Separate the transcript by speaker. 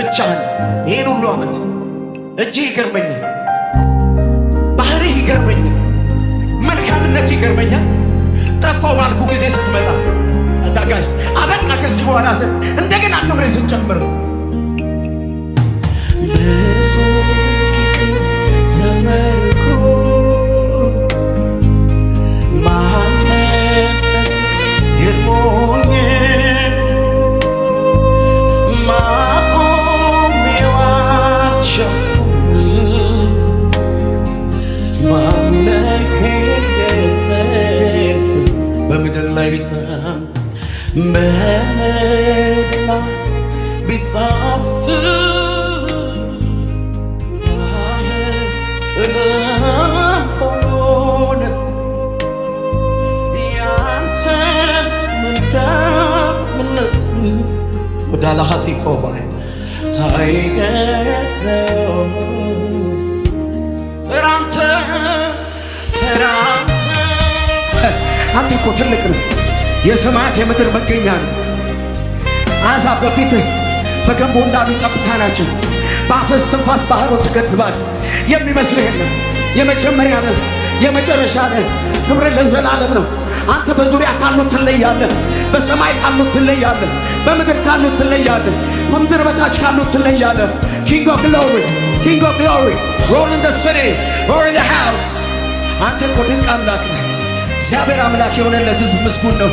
Speaker 1: ብቻህን ይህን ሁሉ ዓመት እጅ ይገርመኛል፣ ባህርህ ይገርመኛል፣ መልካምነት ይገርመኛል። ጠፋው ባልኩ ጊዜ ስትመጣ አዳጋሽ አበቃ። ከዚህ በኋላ እንደገና ክብሬ ስንጨምር ብዙ ጊዜ ዘመርኩ ማንነት ይርሞኝ በምድር ላይ ቢጻፍ ሆኖን ያንተ መልካምነት ወደ አላሃት ይቆባል አይገደው አንተ እኮ ትልቅ ነው። የሰማያት የምድር መገኛ ነው። አሕዛብ በፊትህ በገንቦ እንዳሉ ጠብታ ናቸው። በአፍህ እስትንፋስ ባህሩን ትገድባለህ። የሚመስልህ የለም። የመጀመሪያ ነህ፣ የመጨረሻ ነህ። ክብርህ ለዘላለም ነው። አንተ በዙሪያ ካሉት ትለያለህ። በሰማይ ካሉት ትለያለህ። በምድር ካሉት ትለያለህ። በምድር በታች ካሉት ትለያለህ። ኪንግ ኦፍ ግሎሪ፣ ኪንግ ኦፍ ግሎሪ፣ ሮል ኢን ዘ ሲቲ፣ ሮል ኢን ዘ ሃውስ። አንተ እኮ ድንቅ አምላክ ነህ። እግዚአብሔር አምላክ የሆነለት ሕዝብ ምስጉን ነው።